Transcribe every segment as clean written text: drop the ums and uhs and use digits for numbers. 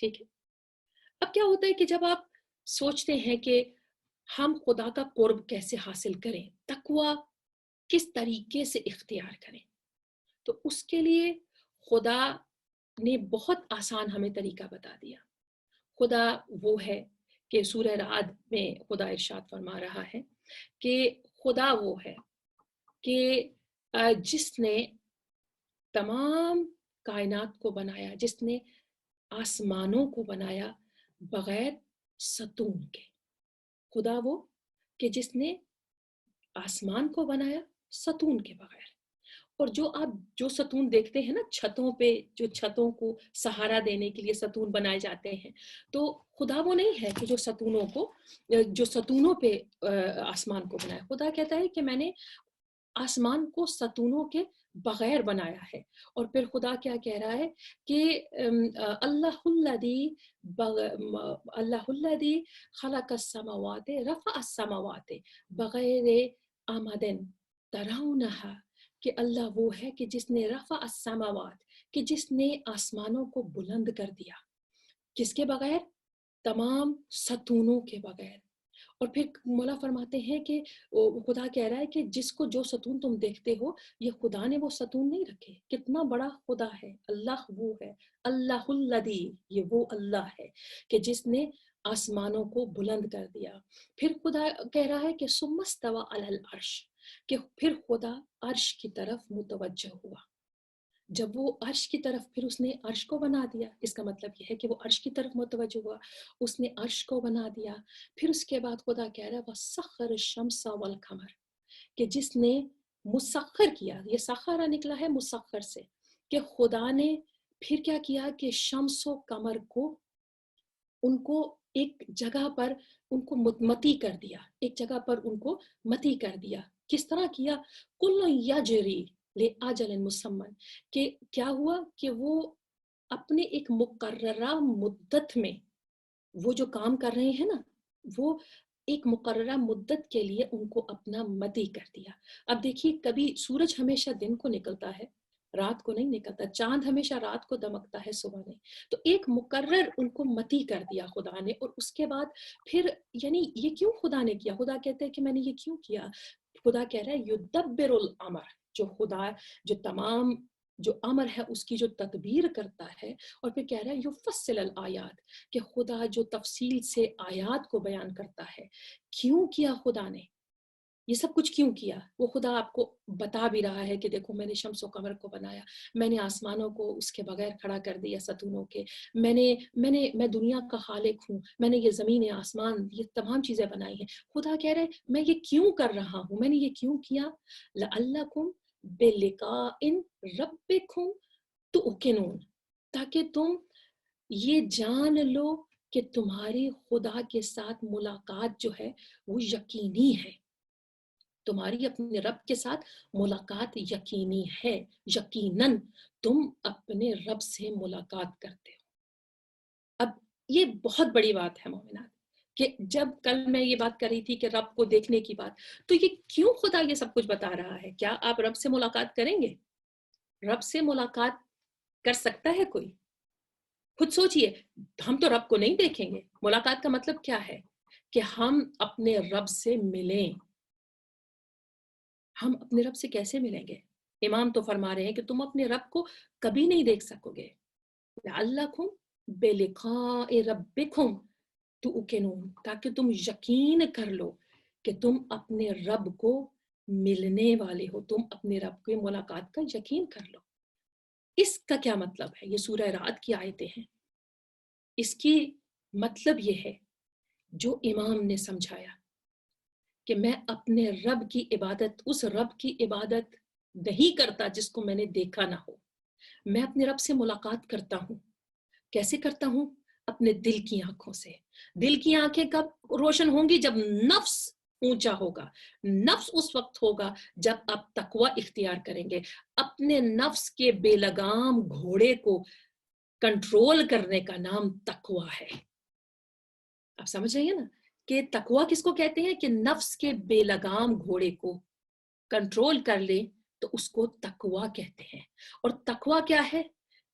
ٹھیک ہے. اب کیا ہوتا ہے کہ جب آپ سوچتے ہیں کہ ہم خدا کا قرب کیسے حاصل کریں، تقوی کس طریقے سے اختیار کریں، تو اس کے لیے خدا نے بہت آسان ہمیں طریقہ بتا دیا. خدا وہ ہے کہ سورہ رعد میں خدا ارشاد فرما رہا ہے کہ خدا وہ ہے کہ جس نے تمام کائنات کو بنایا، جس نے آسمانوں کو بنایا بغیر ستون کے. خدا وہ کہ جس نے آسمان کو بنایا ستون کے بغیر. اور جو آپ جو ستون دیکھتے ہیں نا چھتوں پہ، جو چھتوں کو سہارا دینے کے لیے ستون بنائے جاتے ہیں، تو خدا وہ نہیں ہے کہ جو ستونوں پہ آسمان کو بنایا. خدا کہتا ہے کہ میں نے آسمان کو ستونوں کے بغیر بنایا ہے. اور پھر خدا کیا کہہ رہا ہے کہ اللہ الذی خلق السماوات رفع السماوات بغیر آمدن ترونہا، کہ اللہ وہ ہے کہ جس نے رفع السماوات، کہ جس نے آسمانوں کو بلند کر دیا. کس کے بغیر؟ تمام ستونوں کے بغیر. اور پھر مولا فرماتے ہیں کہ خدا کہہ رہا ہے کہ جس کو جو ستون تم دیکھتے ہو، یہ خدا نے وہ ستون نہیں رکھے. کتنا بڑا خدا ہے. اللہ وہ ہے، اللہ الذی، یہ وہ اللہ ہے کہ جس نے آسمانوں کو بلند کر دیا. پھر خدا کہہ رہا ہے کہ ثم استوى علی العرش، کہ پھر خدا عرش کی طرف متوجہ ہوا. جب وہ عرش کی طرف، پھر اس نے عرش کو بنا دیا. اس کا مطلب یہ ہے کہ وہ عرش کی طرف متوجہ ہوا، اس نے عرش کو بنا دیا. پھر اس کے بعد خدا کہہ رہا ہے وَسَخَّرَ الشَّمْسَ وَالْقَمَرَ، کہ جس نے مسخر کیا. یہ سخرہ نکلا ہے مسخر سے، کہ خدا نے پھر کیا کیا کہ شمس و قمر کو، ان کو ایک جگہ پر ان کو متی کر دیا، ایک جگہ پر ان کو متی کر دیا. کس طرح کیا؟ کُلٌّ یجری لِأَجَلٍ مُّسَمًّى، کہ کیا ہوا کہ وہ اپنے ایک مقررہ مدت میں وہ جو کام کر رہے ہیں نا، وہ ایک مقررہ مدت کے لیے ان کو اپنا متی کر دیا. اب دیکھیے، کبھی سورج ہمیشہ دن کو نکلتا ہے، رات کو نہیں نکلتا. چاند ہمیشہ رات کو دمکتا ہے، صبح نہیں. تو ایک مقرر ان کو متی کر دیا خدا نے. اور اس کے بعد پھر یعنی یہ کیوں خدا نے کیا؟ خدا کہتے ہیں کہ میں نے یہ کیوں کیا؟ خدا کہہ رہا ہے یدبر الامر، جو خدا جو تمام جو امر ہے اس کی جو تدبیر کرتا ہے. اور پھر کہہ رہا ہے یفصل الآیات، کہ خدا جو تفصیل سے آیات کو بیان کرتا ہے. کیوں کیا خدا نے یہ سب کچھ؟ کیوں کیا؟ وہ خدا آپ کو بتا بھی رہا ہے کہ دیکھو میں نے شمس و قمر کو بنایا، میں نے آسمانوں کو اس کے بغیر کھڑا کر دیا ستونوں کے، میں دنیا کا خالق ہوں، میں نے یہ زمین آسمان یہ تمام چیزیں بنائی ہیں. خدا کہہ رہے میں یہ کیوں کر رہا ہوں، میں نے یہ کیوں کیا؟ لعلکم بلقاء ربکم توقنون، تاکہ تم یہ جان لو کہ تمہاری خدا کے ساتھ ملاقات جو ہے وہ یقینی ہے. تمہاری اپنے رب کے ساتھ ملاقات یقینی ہے. یقیناً تم اپنے رب سے ملاقات کرتے ہو. اب یہ بہت بڑی بات ہے مومنات، کہ جب کل میں یہ بات کر رہی تھی کہ رب کو دیکھنے کی بات، تو یہ کیوں خدا یہ سب کچھ بتا رہا ہے؟ کیا آپ رب سے ملاقات کریں گے؟ رب سے ملاقات کر سکتا ہے کوئی؟ خود سوچئے. ہم تو رب کو نہیں دیکھیں گے. ملاقات کا مطلب کیا ہے؟ کہ ہم اپنے رب سے ملیں. ہم اپنے رب سے کیسے ملیں گے؟ امام تو فرما رہے ہیں کہ تم اپنے رب کو کبھی نہیں دیکھ سکو گے. لعلکم بلقاء ربکم توقنون، تاکہ تم یقین کر لو کہ تم اپنے رب کو ملنے والے ہو، تم اپنے رب کی ملاقات کا یقین کر لو. اس کا کیا مطلب ہے؟ یہ سورہ رعد کی آیتیں ہیں. اس کی مطلب یہ ہے جو امام نے سمجھایا کہ میں اپنے رب کی عبادت، اس رب کی عبادت نہیں کرتا جس کو میں نے دیکھا نہ ہو. میں اپنے رب سے ملاقات کرتا ہوں. کیسے کرتا ہوں؟ اپنے دل کی آنکھوں سے. دل کی آنکھیں کب روشن ہوں گی؟ جب نفس اونچا ہوگا. نفس اس وقت ہوگا جب آپ تقوی اختیار کریں گے. اپنے نفس کے بے لگام گھوڑے کو کنٹرول کرنے کا نام تقوی ہے. آپ سمجھ رہے ہیں نا کہ تقوی کس کو کہتے ہیں؟ کہ نفس کے بے لگام گھوڑے کو کنٹرول کر لے تو اس کو تقوی کہتے ہیں. اور تقوی کیا ہے؟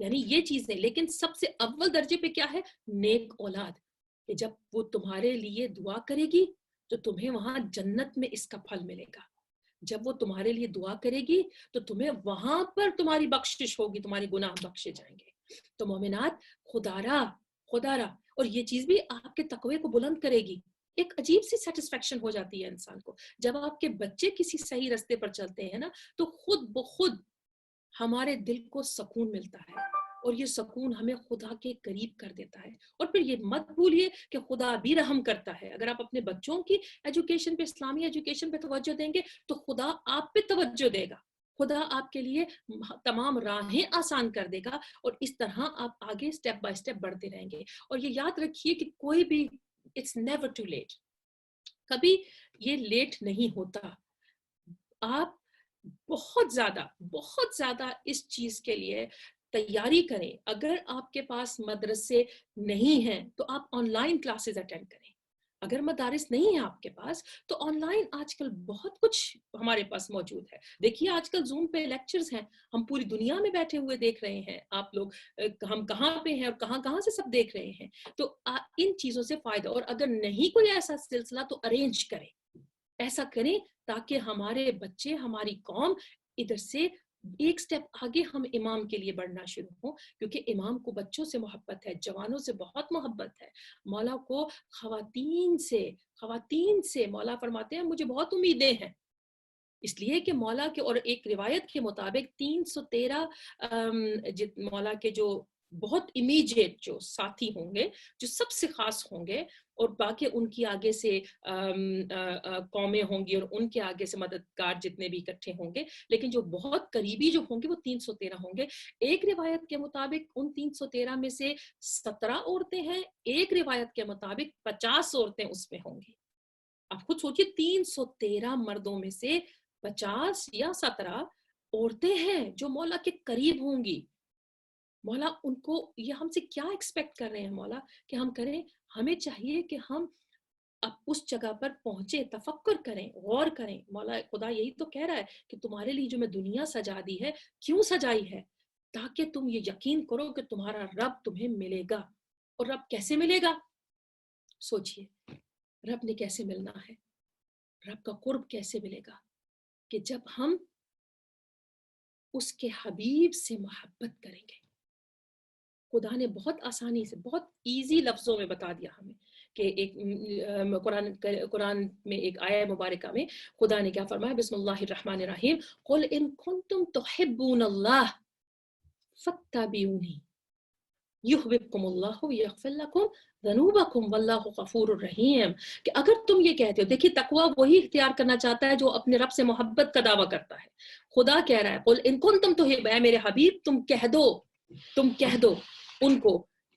یعنی یہ چیزیں. لیکن سب سے اول درجے پہ کیا ہے؟ نیک اولاد, کہ جب وہ تمہارے لیے دعا کرے گی تو تمہیں وہاں جنت میں اس کا پھل ملے گا. جب وہ تمہارے لیے دعا کرے گی تو تمہیں وہاں پر تمہاری بخشش ہوگی, تمہارے گناہ بخشے جائیں گے. تو مومنات, خدا را, اور یہ چیز بھی آپ کے تقوی کو بلند کرے گی. ایک عجیب سی سیٹسفیکشن ہو جاتی ہے انسان کو جب آپ کے بچے کسی صحیح رستے پر چلتے ہیں نا, تو خود بخود ہمارے دل کو سکون ملتا ہے, اور یہ سکون ہمیں خدا کے قریب کر دیتا ہے. اور پھر یہ مت بھولیے کہ خدا بھی رحم کرتا ہے. اگر آپ اپنے بچوں کی ایجوکیشن پہ, اسلامی ایجوکیشن پہ توجہ دیں گے تو خدا آپ پہ توجہ دے گا. خدا آپ کے لیے تمام راہیں آسان کر دے گا, اور اس طرح آپ آگے سٹیپ بائی سٹیپ بڑھتے رہیں گے. اور یہ یاد رکھیے کہ کوئی بھی, اٹس نیور ٹو لیٹ, کبھی یہ لیٹ نہیں ہوتا. آپ بہت زیادہ اس چیز کے لیے تیاری کریں. اگر آپ کے پاس مدرسے نہیں ہیں تو آپ آن لائن کلاسز اٹینڈ کریں. اگر مدارس نہیں ہیں آپ کے پاس تو آن لائن آج کل بہت کچھ ہمارے پاس موجود ہے. دیکھیے آج کل زوم پہ لیکچرز ہیں, ہم پوری دنیا میں بیٹھے ہوئے دیکھ رہے ہیں. آپ لوگ, ہم کہاں پہ ہیں اور کہاں سے سب دیکھ رہے ہیں. تو ان چیزوں سے فائدہ. اور اگر نہیں کوئی ایسا سلسلہ تو ارینج کریں, ایسا کریں تاکہ ہمارے بچے, ہماری قوم ادھر سے ایک سٹیپ آگے ہم امام کے لیے بڑھنا شروع ہوں. کیونکہ امام کو بچوں سے محبت ہے, جوانوں سے بہت محبت ہے. مولا کو خواتین سے مولا فرماتے ہیں مجھے بہت امیدیں ہیں, اس لیے کہ مولا کے, اور ایک روایت کے مطابق 313 مولا کے جو بہت امیجیٹ جو ساتھی ہوں گے, جو سب سے خاص ہوں گے, اور باقی ان کی آگے سے قومیں ہوں گی, اور ان کے آگے سے مددگار جتنے بھی اکٹھے ہوں گے, لیکن جو بہت قریبی جو ہوں گے وہ 313 ہوں گے. ایک روایت کے مطابق ان 313 میں سے 17 عورتیں ہیں, ایک روایت کے مطابق 50 عورتیں اس میں ہوں گی. آپ خود سوچیے, 313 مردوں میں سے 50 یا 17 عورتیں ہیں جو مولا کے قریب ہوں گی. مولا ان کو, یہ ہم سے کیا ایکسپیکٹ کر رہے ہیں مولا کہ ہم کریں؟ ہمیں چاہیے کہ ہم اب اس جگہ پر پہنچے, تفکر کریں, غور کریں. مولا خدا یہی تو کہہ رہا ہے کہ تمہارے لیے جو میں دنیا سجا دی ہے, کیوں سجائی ہے؟ تاکہ تم یہ یقین کرو کہ تمہارا رب تمہیں ملے گا. اور رب کیسے ملے گا؟ سوچئے, رب نے کیسے ملنا ہے؟ رب کا قرب کیسے ملے گا؟ کہ جب ہم اس کے حبیب سے محبت کریں گے. خدا نے بہت آسانی سے, بہت ایزی لفظوں میں بتا دیا ہمیں کہ ایک قرآن میں ایک آیہ مبارکہ میں خدا نے کیا فرمایا, بسم اللہ الرحمن الرحیم, قل ان کنتم تحبون اللہ فاتبعونی یحببکم اللہ ویغفر لکم ذنوبکم واللہ غفور الرحیم. کہ اگر تم یہ کہتے ہو, دیکھیے تقوی وہی اختیار کرنا چاہتا ہے جو اپنے رب سے محبت کا دعویٰ کرتا ہے. خدا کہہ رہا ہے قل ان کنتم تحبون, اے میرے حبیب تم کہہ دو ان کو,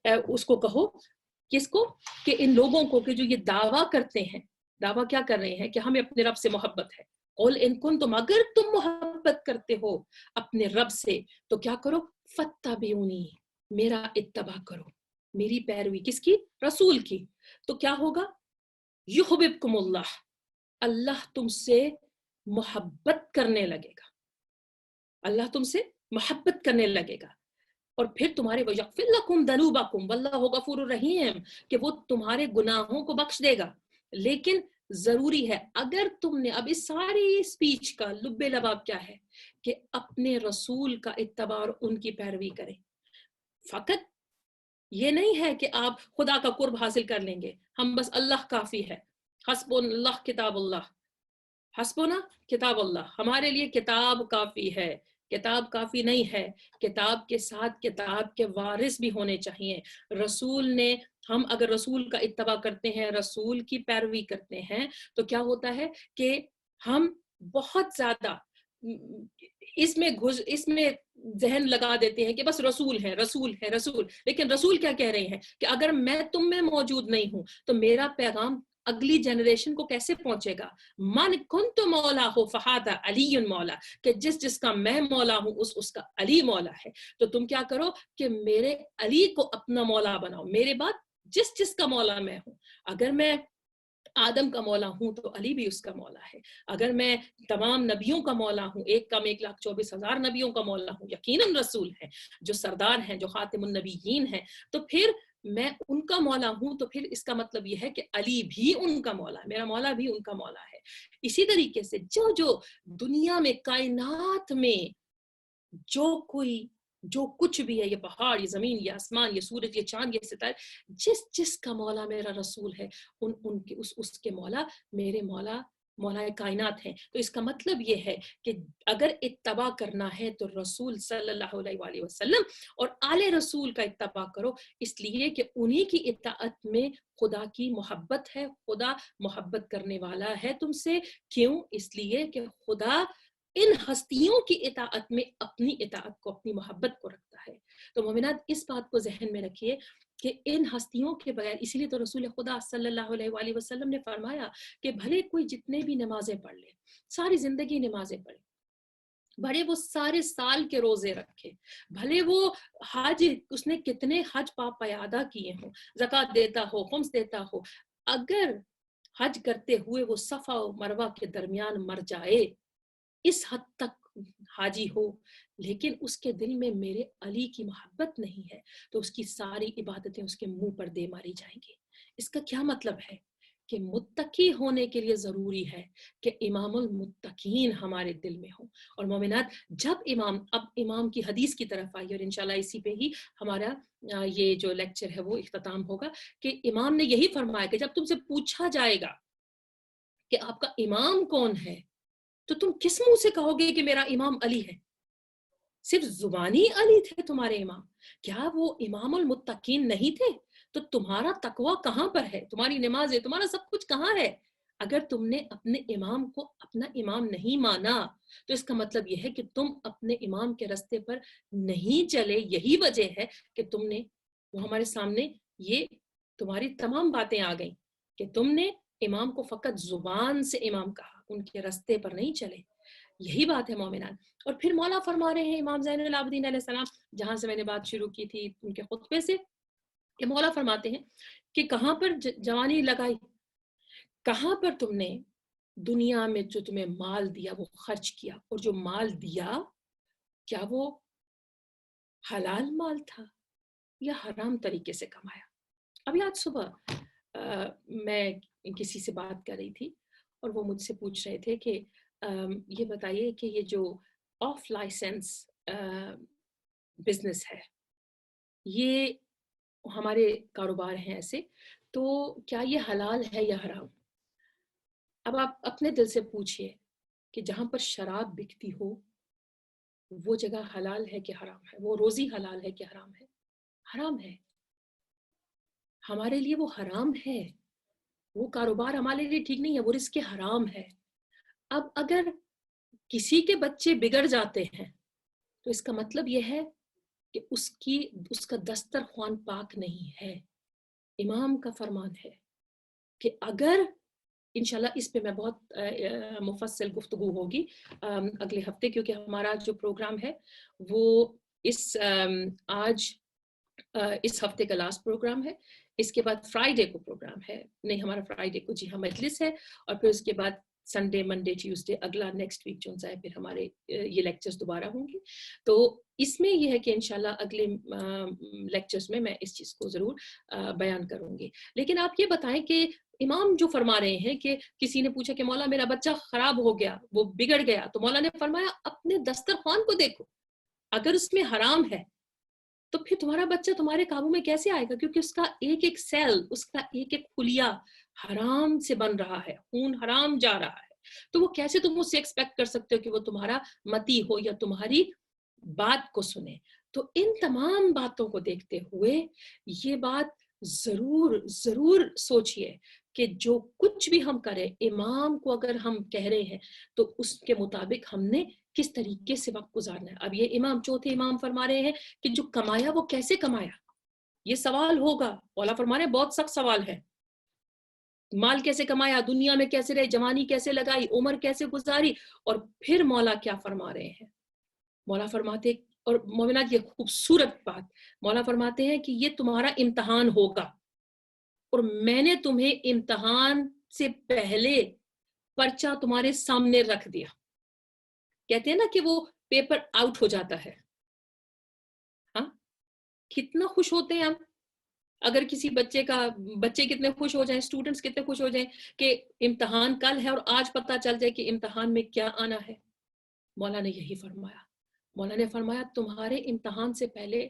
اس کو کہو, کس کو؟ کہ ان لوگوں کو کہ جو یہ دعویٰ کرتے ہیں. دعویٰ کیا کر رہے ہیں؟ کہ ہمیں اپنے رب سے محبت ہے. قل ان کنتم, اگر تم محبت کرتے ہو اپنے رب سے تو کیا کرو؟ فاتبعونی, میرا اتباع کرو, میری پیروی. کس کی؟ رسول کی. تو کیا ہوگا؟ یحببکم اللہ, اللہ تم سے محبت کرنے لگے گا. اللہ تم سے محبت کرنے لگے گا, اور پھر تمہارے وَيَغْفِرْ لَكُمْ ذَنُوبَكُمْ وَاللَّهُ غَفُورٌ رَحِيمٌ, کہ وہ تمہارے گناہوں کو بخش دے گا. لیکن ضروری ہے, اگر تم نے, اب اس ساری سپیچ کا لب لباب کیا ہے؟ کہ اپنے رسول کا اتباع اور ان کی پیروی کریں. فقط یہ نہیں ہے کہ آپ خدا کا قرب حاصل کر لیں گے, ہم بس اللہ کافی ہے, حسبنا اللہ کتاب اللہ, حسبنا کتاب اللہ, ہمارے لیے کتاب کافی ہے. کتاب کافی نہیں ہے, کتاب کے ساتھ کتاب کے وارث بھی ہونے چاہیے. رسول نے, ہم اگر رسول کا اتباع کرتے ہیں, رسول کی پیروی کرتے ہیں, تو کیا ہوتا ہے کہ ہم بہت زیادہ اس میں ذہن لگا دیتے ہیں کہ بس رسول ہے. لیکن رسول کیا کہہ رہے ہیں کہ اگر میں تم میں موجود نہیں ہوں تو میرا پیغام اگلی جنریشن کو کیسے پہنچے گا؟ من کنت مولا ہو فہذا علی مولا, کہ جس کا میں مولا ہوں اس کا علی مولا ہے. تو تم کیا کرو کہ میرے علی کو اپنا مولا بناؤ, میرے بعد جس کا مولا میں ہوں. اگر میں آدم کا مولا ہوں تو علی بھی اس کا مولا ہے. اگر میں تمام نبیوں کا مولا ہوں، 1,24,000 نبیوں کا مولا ہوں، یقیناً رسول ہیں جو سردار ہیں، جو خاتم النبیین ہیں، تو پھر میں ان کا مولا ہوں، تو پھر اس کا مطلب یہ ہے کہ علی بھی ان کا مولا ہے، میرا مولا بھی ان کا مولا ہے. اسی طریقے سے جو دنیا میں، کائنات میں جو کچھ بھی ہے، یہ پہاڑ، یہ زمین، یہ آسمان، یہ سورج، یہ چاند، یہ ستارے، جس کا مولا میرا رسول ہے، ان کے اس کے مولا میرے مولا کائنات ہیں. تو اس کا مطلب یہ ہے کہ اگر اتباع کرنا ہے تو رسول صلی اللہ علیہ وآلہ وسلم اور آل رسول کا اتباع کرو، اس لیے کہ انہی کی اطاعت میں خدا کی محبت ہے. خدا محبت کرنے والا ہے تم سے. کیوں؟ اس لیے کہ خدا ان ہستیوں کی اطاعت میں اپنی اطاعت کو، اپنی محبت کو رکھتا ہے. تو مومنات اس بات کو ذہن میں رکھیے کہ ان ہستیوں کے بغیر، اسی لیے تو رسول خدا صلی اللہ علیہ وآلہ وسلم نے فرمایا کہ بھلے کوئی جتنے بھی نمازیں پڑھ لے، ساری زندگی نمازیں پڑھے، بھلے وہ سارے سال کے روزے رکھے، بھلے وہ حج، اس نے کتنے حج پیادہ کیے ہوں، زکوٰۃ دیتا ہو، خمس دیتا ہو، اگر حج کرتے ہوئے وہ صفا و مروہ کے درمیان مر جائے، اس حد تک حاجی ہو، لیکن اس کے دل میں میرے علی کی محبت نہیں ہے، تو اس کی ساری عبادتیں اس کے منہ پر دے ماری جائیں گی. اس کا کیا مطلب ہے؟ کہ متقی ہونے کے لیے ضروری ہے کہ امام المتقین ہمارے دل میں ہوں. اور مومنات، جب اب امام کی حدیث کی طرف آئی، اور انشاءاللہ اسی پہ ہی ہمارا یہ جو لیکچر ہے وہ اختتام ہوگا، کہ امام نے یہی فرمایا کہ جب تم سے پوچھا جائے گا کہ آپ کا امام کون ہے، تو تم کس منہ سے کہو گے کہ میرا امام علی ہے؟ صرف زبانی علی تھے تمہارے امام؟ کیا وہ امام المتقین نہیں تھے؟ تو تمہارا تقوی کہاں پر ہے؟ تمہاری نماز ہے، تمہارا سب کچھ کہاں ہے؟ اگر تم نے اپنے امام کو اپنا امام نہیں مانا، تو اس کا مطلب یہ ہے کہ تم اپنے امام کے راستے پر نہیں چلے. یہی وجہ ہے کہ تم نے، وہ ہمارے سامنے یہ تمہاری تمام باتیں آ گئیں کہ تم نے امام کو فقط زبان سے امام کہا، ان کے راستے پر نہیں چلے. یہی بات ہے مومنان. اور پھر مولا فرما رہے ہیں امام زین العابدین علیہ السلام، جہاں سے میں نے بات شروع کی تھی ان کے خطبے سے، کہ مولا فرماتے ہیں کہ کہاں پر جوانی لگائی، کہاں پر تم نے دنیا میں جو تمہیں مال دیا وہ خرچ کیا، اور جو مال دیا کیا وہ حلال مال تھا یا حرام طریقے سے کمایا؟ ابھی آج صبح میں کسی سے بات کر رہی تھی، اور وہ مجھ سے پوچھ رہے تھے کہ یہ بتائیے کہ یہ جو آف لائسنس بزنس ہے، یہ ہمارے کاروبار ہیں ایسے، تو کیا یہ حلال ہے یا حرام؟ اب آپ اپنے دل سے پوچھئے کہ جہاں پر شراب بکتی ہو وہ جگہ حلال ہے کہ حرام ہے؟ وہ روزی حلال ہے کہ حرام ہے؟ حرام ہے. ہمارے لیے وہ حرام ہے، وہ کاروبار ہمارے لیے ٹھیک نہیں ہے، وہ رزق حرام ہے. اب اگر کسی کے بچے بگڑ جاتے ہیں تو اس کا مطلب یہ ہے کہ اس کا دسترخوان پاک نہیں ہے. امام کا فرمان ہے کہ اگر انشاءاللہ اس پہ میں بہت مفصل گفتگو ہوگی اگلے ہفتے، کیونکہ ہمارا جو پروگرام ہے وہ آج اس ہفتے کا لاسٹ پروگرام ہے. اس کے بعد فرائیڈے کو پروگرام ہے، نہیں ہمارا فرائیڈے کو جی ہاں مجلس ہے، اور پھر اس کے بعد سنڈے، منڈے، ٹیوزڈے اگلا نیکسٹ ویک جو ہے پھر ہمارے یہ لیکچرز دوبارہ ہوں گے. تو اس میں یہ ہے کہ انشاءاللہ اگلے لیکچرز میں اس چیز کو ضرور بیان کروں گی. لیکن آپ یہ بتائیں کہ امام جو فرما رہے ہیں کہ کسی نے پوچھا کہ مولا میرا بچہ خراب ہو گیا، وہ بگڑ گیا، تو مولا نے فرمایا اپنے دسترخوان کو دیکھو، اگر اس میں حرام ہے تو پھر تمہارا بچہ تمہارے قابو میں کیسے آئے گا؟ کیونکہ اس کا ایک ایک سیل، اس کا ایک ایک خلیہ حرام سے بن رہا ہے، خون حرام جا رہا ہے. تو وہ کیسے تم اس سے ایکسپیکٹ کر سکتے ہو کہ وہ تمہارا متی ہو یا تمہاری بات کو سنے؟ تو ان تمام باتوں کو دیکھتے ہوئے یہ بات ضرور سوچئے کہ جو کچھ بھی ہم کریں، امام کو اگر ہم کہہ رہے ہیں تو اس کے مطابق ہم نے کس طریقے سے وقت گزارنا ہے. اب یہ امام، چوتھے امام فرما رہے ہیں کہ جو کمایا وہ کیسے کمایا، یہ سوال ہوگا. مولا فرما رہے ہیں بہت سخت سوال ہے، مال کیسے کمایا، دنیا میں کیسے رہے، جوانی کیسے لگائی، عمر کیسے گزاری. اور پھر مولا کیا فرما رہے ہیں؟ مولا فرماتے، اور مومنات یہ خوبصورت بات، مولا فرماتے ہیں کہ یہ تمہارا امتحان ہوگا، اور میں نے تمہیں امتحان سے پہلے پرچہ تمہارے سامنے رکھ دیا. کہتے ہیں نا کہ وہ پیپر آؤٹ ہو جاتا ہے. ہاں کتنا خوش ہوتے ہیں ہم اگر کسی بچے کتنے خوش ہو جائیں, اسٹوڈنٹس کتنے خوش ہو جائیں کہ امتحان کل ہے اور آج پتہ چل جائے کہ امتحان میں کیا آنا ہے. مولا نے یہی فرمایا. مولا نے فرمایا تمہارے امتحان سے پہلے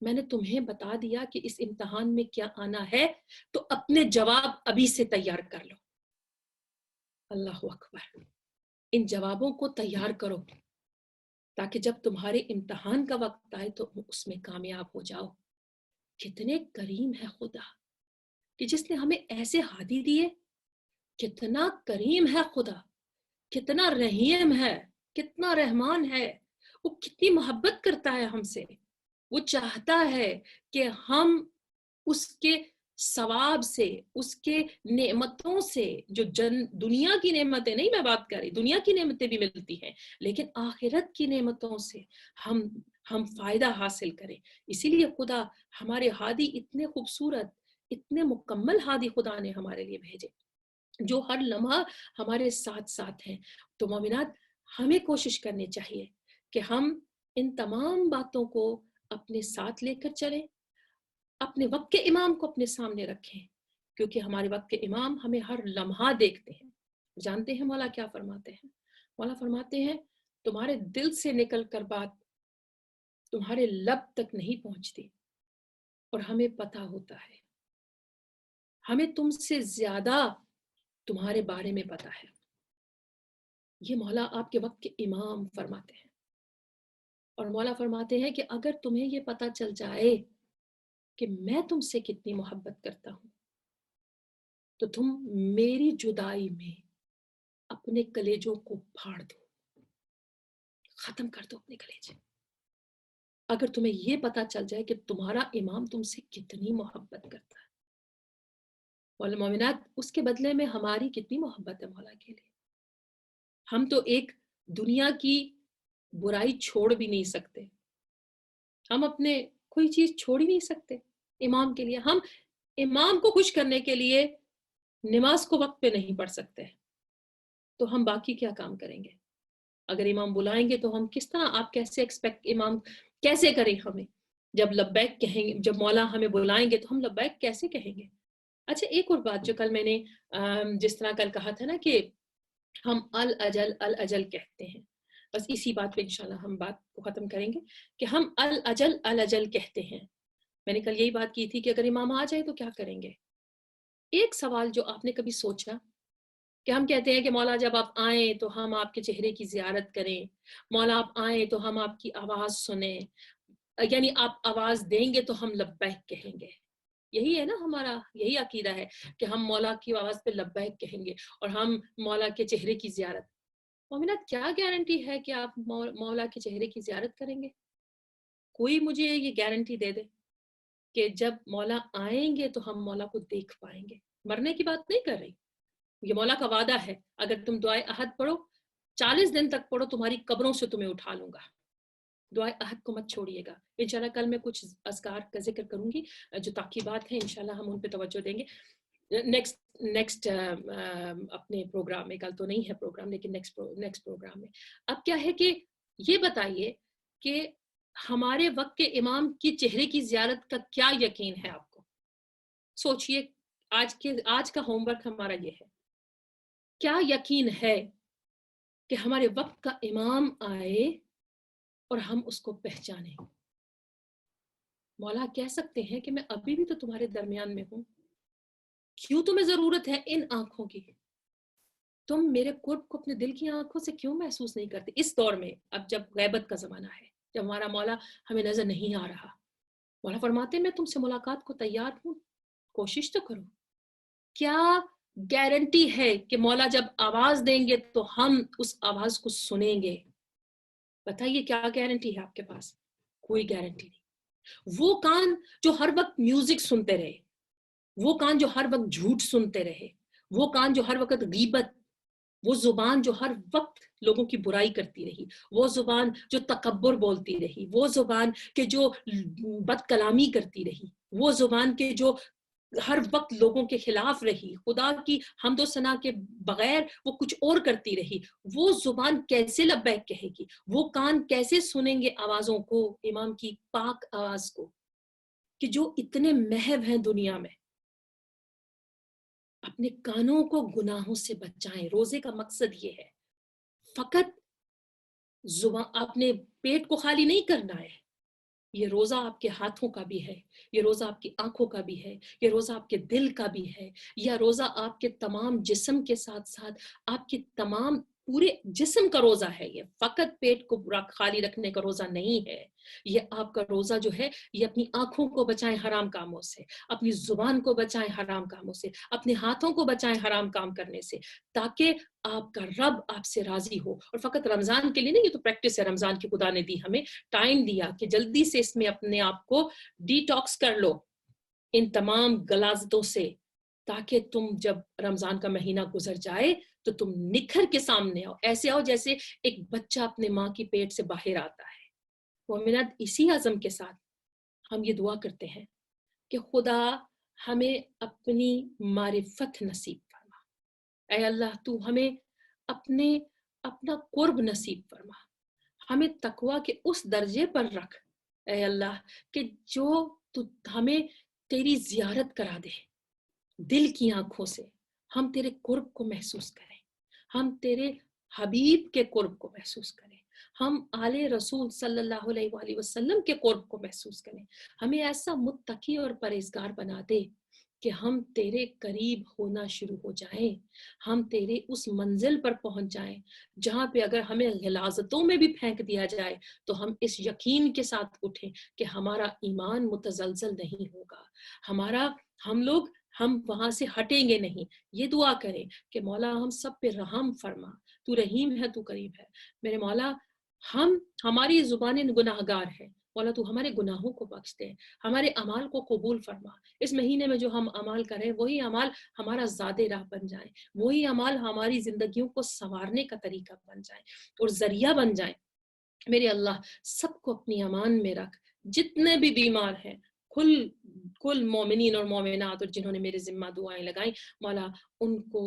میں نے تمہیں بتا دیا کہ اس امتحان میں کیا آنا ہے, تو اپنے جواب ابھی سے تیار کر لو. اللہ اکبر. ان جوابوں کو تیار کرو تاکہ جب تمہارے امتحان کا وقت آئے تو اس میں کامیاب ہو جاؤ. کتنے کریم ہے خدا کہ جس نے ہمیں ایسے ہادی دیے. کتنا کریم ہے خدا, کتنا رحیم ہے, کتنا رحمان ہے. وہ کتنی محبت کرتا ہے ہم سے. وہ چاہتا ہے کہ ہم اس کے ثواب سے, اس کے نعمتوں سے, جو دنیا کی نعمتیں نہیں میں بات کر رہی, دنیا کی نعمتیں بھی ملتی ہیں, لیکن آخرت کی نعمتوں سے ہم فائدہ حاصل کریں. اسی لیے خدا ہمارے ہادی اتنے خوبصورت, اتنے مکمل ہادی خدا نے ہمارے لیے بھیجے جو ہر لمحہ ہمارے ساتھ ساتھ ہیں. تو مومنات ہمیں کوشش کرنی چاہیے کہ ہم ان تمام باتوں کو اپنے ساتھ لے کر چلیں, اپنے وقت کے امام کو اپنے سامنے رکھیں, کیونکہ ہمارے وقت کے امام ہمیں ہر لمحہ دیکھتے ہیں. جانتے ہیں مولا کیا فرماتے ہیں؟ مولا فرماتے ہیں تمہارے دل سے نکل کر بات تمہارے لب تک نہیں پہنچتی, اور ہمیں پتہ ہوتا ہے, ہمیں تم سے زیادہ تمہارے بارے میں پتہ ہے. یہ مولا آپ کے وقت کے امام فرماتے ہیں. اور مولا فرماتے ہیں کہ اگر تمہیں یہ پتہ چل جائے کہ میں تم سے کتنی محبت کرتا ہوں, تو تم میری جدائی میں اپنے کلیجوں کو پھاڑ دو, ختم کر دو اپنے کلیجے. اگر تمہیں یہ پتہ چل جائے کہ تمہارا امام تم سے کتنی محبت کرتا ہے. مولا مومنات اس کے بدلے میں ہماری کتنی محبت ہے مولا کے لیے. ہم تو ایک دنیا کی برائی چھوڑ بھی نہیں سکتے, ہم اپنے کوئی چیز چھوڑ ہی نہیں سکتے امام کے لیے. ہم امام کو خوش کرنے کے لیے نماز کو وقت پہ نہیں پڑھ سکتے, تو ہم باقی کیا کام کریں گے؟ اگر امام بلائیں گے تو ہم کس طرح, آپ کیسے ایکسپیکٹ امام کیسے کریں ہمیں؟ جب لبیک کہیں گے, جب مولا ہمیں بلائیں گے تو ہم لبیک کیسے کہیں گے؟ اچھا ایک اور بات جو کل میں نے جس طرح کل کہا تھا نا کہ ہم الاجل کہتے ہیں, بس اسی بات پہ انشاءاللہ ہم بات کو ختم کریں گے کہ ہم الاجل کہتے ہیں. میں نے کل یہی بات کی تھی کہ اگر امام آ جائے تو کیا کریں گے. ایک سوال جو آپ نے کبھی سوچا کہ ہم کہتے ہیں کہ مولا جب آپ آئیں تو ہم آپ کے چہرے کی زیارت کریں, مولا آپ آئیں تو ہم آپ کی آواز سنیں, یعنی آپ آواز دیں گے تو ہم لبیک کہیں گے. یہی ہے نا ہمارا, یہی عقیدہ ہے کہ ہم مولا کی آواز پہ لبیک کہیں گے اور ہم مولا کے چہرے کی زیارت. مومنات کیا گارنٹی ہے کہ آپ مولا کے چہرے کی زیارت کریں گے؟ کوئی مجھے یہ گارنٹی دے دے کہ جب مولا آئیں گے تو ہم مولا کو دیکھ پائیں گے. مرنے کی بات نہیں کر رہی, یہ مولا کا وعدہ ہے. اگر تم دعائے احد پڑھو 40 دن تک پڑھو, تمہاری قبروں سے تمہیں اٹھا لوں گا. دعائے احد کو مت چھوڑیے گا. انشاءاللہ کل میں کچھ اذکار کا ذکر کروں گی جو تاکیبات ہیں, انشاءاللہ ہم ان پہ توجہ دیں گے نیکسٹ اپنے پروگرام میں. کل تو نہیں ہے پروگرام لیکن نیکسٹ پروگرام میں. اب کیا ہے کہ یہ بتائیے کہ ہمارے وقت کے امام کی چہرے کی زیارت کا کیا یقین ہے آپ کو؟ سوچئے, آج کا ہوم ورک ہمارا یہ ہے, کیا یقین ہے کہ ہمارے وقت کا امام آئے اور ہم اس کو پہچانیں؟ مولا کہہ سکتے ہیں کہ میں ابھی بھی تو تمہارے درمیان میں ہوں, کیوں تمہیں ضرورت ہے ان آنکھوں کی؟ تم میرے قرب کو اپنے دل کی آنکھوں سے کیوں محسوس نہیں کرتے اس دور میں, اب جب غیبت کا زمانہ ہے, جب ہمارا مولا ہمیں نظر نہیں آ رہا؟ مولا فرماتے ہیں میں تم سے ملاقات کو تیار ہوں, کوشش تو کرو. کیا گارنٹی ہے کہ مولا جب آواز دیں گے تو ہم اس آواز کو سنیں گے؟ بتائیے کیا گارنٹی ہے آپ کے پاس؟ کوئی گارنٹی نہیں. وہ کان جو ہر وقت میوزک سنتے رہے, وہ کان جو ہر وقت جھوٹ سنتے رہے, وہ کان جو ہر وقت غیبت, وہ زبان جو ہر وقت لوگوں کی برائی کرتی رہی, وہ زبان جو تکبر بولتی رہی, وہ زبان کے جو بد کلامی کرتی رہی, وہ زبان کے جو ہر وقت لوگوں کے خلاف رہی، خدا کی حمد و ثنا کے بغیر وہ کچھ اور کرتی رہی، وہ زبان کیسے لبیک کہے گی؟ وہ کان کیسے سنیں گے آوازوں کو، امام کی پاک آواز کو، کہ جو اتنے محو ہیں دنیا میں؟ اپنے کانوں کو گناہوں سے بچائیں. روزے کا مقصد یہ ہے، فقط زبان اپنے پیٹ کو خالی نہیں کرنا ہے. یہ روزہ آپ کے ہاتھوں کا بھی ہے، یہ روزہ آپ کی آنکھوں کا بھی ہے، یہ روزہ آپ کے دل کا بھی ہے، یا روزہ آپ کے تمام جسم کے ساتھ ساتھ آپ کے تمام پورے جسم کا روزہ ہے. یہ فقط پیٹ کو خالی رکھنے کا روزہ نہیں ہے. یہ آپ کا روزہ جو ہے، یہ اپنی آنکھوں کو بچائیں حرام کاموں سے، اپنی زبان کو بچائیں حرام کاموں سے، اپنے ہاتھوں کو بچائیں حرام کام کرنے سے، تاکہ آپ کا رب آپ سے راضی ہو. اور فقط رمضان کے لیے نہیں، یہ تو پریکٹس ہے رمضان کی، خدا نے دی ہمیں ٹائم دیا کہ جلدی سے اس میں اپنے آپ کو ڈی ٹاکس کر لو ان تمام غلاظتوں سے، تاکہ تم جب رمضان کا مہینہ گزر جائے تو تم نکھر کے سامنے آؤ، ایسے آؤ جیسے ایک بچہ اپنے ماں کی پیٹ سے باہر آتا ہے. مومنات، اسی عزم کے ساتھ ہم یہ دعا کرتے ہیں کہ خدا ہمیں اپنی معرفت نصیب فرما. اے اللہ تو ہمیں اپنا قرب نصیب فرما، ہمیں تقوی کے اس درجے پر رکھ اے اللہ کہ جو تو ہمیں تیری زیارت کرا دے دل کی آنکھوں سے، ہم تیرے قرب کو محسوس کریں، ہم تیرے حبیب کے قرب کو محسوس کریں، ہم آل رسول صلی اللہ علیہ وآلہ وسلم کے قرب کو محسوس کریں. ہمیں ایسا متقی اور پرہیزگار بنا دے کہ ہم تیرے قریب ہونا شروع ہو جائیں، ہم تیرے اس منزل پر پہنچ جائیں جہاں پہ اگر ہمیں غلاظتوں میں بھی پھینک دیا جائے تو ہم اس یقین کے ساتھ اٹھیں کہ ہمارا ایمان متزلزل نہیں ہوگا، ہم وہاں سے ہٹیں گے نہیں. یہ دعا کریں کہ مولا ہم سب پہ رحم فرما، تو رحیم ہے، تو کریم ہے. میرے مولا ہماری زبانیں گناہگار ہیں، مولا تو ہمارے گناہوں کو بخش دے، ہمارے اعمال کو قبول فرما. اس مہینے میں جو ہم اعمال کریں وہی اعمال ہمارا زاد راہ بن جائیں، وہی اعمال ہماری زندگیوں کو سنوارنے کا طریقہ بن جائیں اور ذریعہ بن جائیں. میرے اللہ سب کو اپنی امان میں رکھ، جتنے بھی بیمار ہیں، کل مومنین اور مومنات اور جنہوں نے میرے ذمہ دعائیں لگائیں، مولا ان کو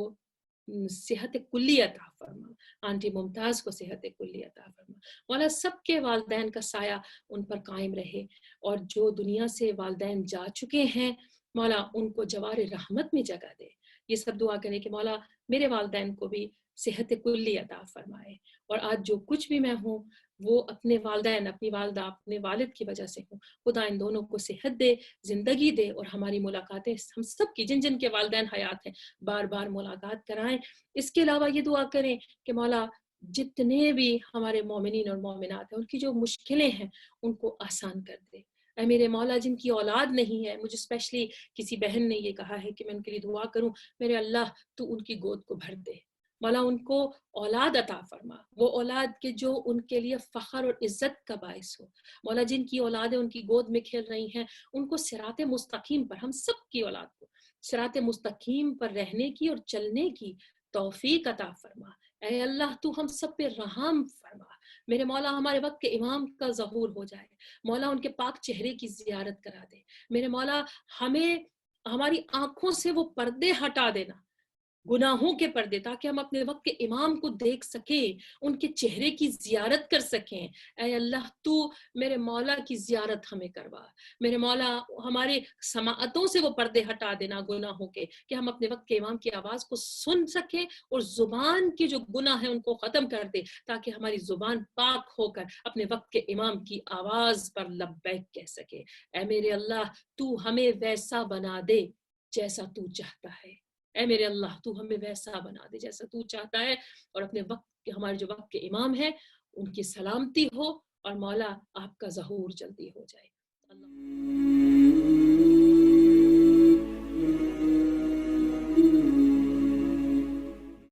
صحت کلی عطا فرما. آنٹی ممتاز کو صحت کلی عطا فرما. مولا سب کے والدین کا سایہ ان پر قائم رہے، اور جو دنیا سے والدین جا چکے ہیں مولا ان کو جوار رحمت میں جگہ دے. یہ سب دعا کریں کہ مولا میرے والدین کو بھی صحت کلی عطا فرمائے. اور آج جو کچھ بھی میں ہوں وہ اپنے والدین، اپنی والدہ، اپنے والد کی وجہ سے ہوں. خدا ان دونوں کو صحت دے، زندگی دے، اور ہماری ملاقاتیں ہم سب کی جن جن کے والدین حیات ہیں بار بار ملاقات کرائیں. اس کے علاوہ یہ دعا کریں کہ مولا جتنے بھی ہمارے مومنین اور مومنات ہیں ان کی جو مشکلیں ہیں ان کو آسان کر دے. اے میرے مولا جن کی اولاد نہیں ہے، مجھے اسپیشلی کسی بہن نے یہ کہا ہے کہ میں ان کے لیے دعا کروں، میرے اللہ تو ان کی گود کو بھر دے. مولا ان کو اولاد عطا فرما، وہ اولاد کے جو ان کے لیے فخر اور عزت کا باعث ہو. مولا جن کی اولادیں ان کی گود میں کھیل رہی ہیں ان کو صراط مستقیم پر، ہم سب کی اولاد کو صراط مستقیم پر رہنے کی اور چلنے کی توفیق عطا فرما. اے اللہ تو ہم سب پہ رحم فرما. میرے مولا ہمارے وقت کے امام کا ظہور ہو جائے، مولا ان کے پاک چہرے کی زیارت کرا دے. میرے مولا ہمیں ہماری آنکھوں سے وہ پردے ہٹا دینا، گناہوں کے پردے، تاکہ ہم اپنے وقت کے امام کو دیکھ سکیں، ان کے چہرے کی زیارت کر سکیں. اے اللہ تو میرے مولا کی زیارت ہمیں کروا. میرے مولا ہمارے سماعتوں سے وہ پردے ہٹا دینا گناہوں کے، کہ ہم اپنے وقت کے امام کی آواز کو سن سکیں، اور زبان کی جو گناہ ہے ان کو ختم کر دے، تاکہ ہماری زبان پاک ہو کر اپنے وقت کے امام کی آواز پر لبیک کہہ سکے. اے میرے اللہ تو ہمیں ویسا بنا دے جیسا تو چاہتا ہے. اے میرے اللہ تو ہمیں ویسا بنا دے جیسا تو چاہتا ہے، اور اپنے وقت کے ہمارے جو وقت کے امام ہیں ان کی سلامتی ہو، اور مولا آپ کا ظہور جلدی ہو جائے. اللہ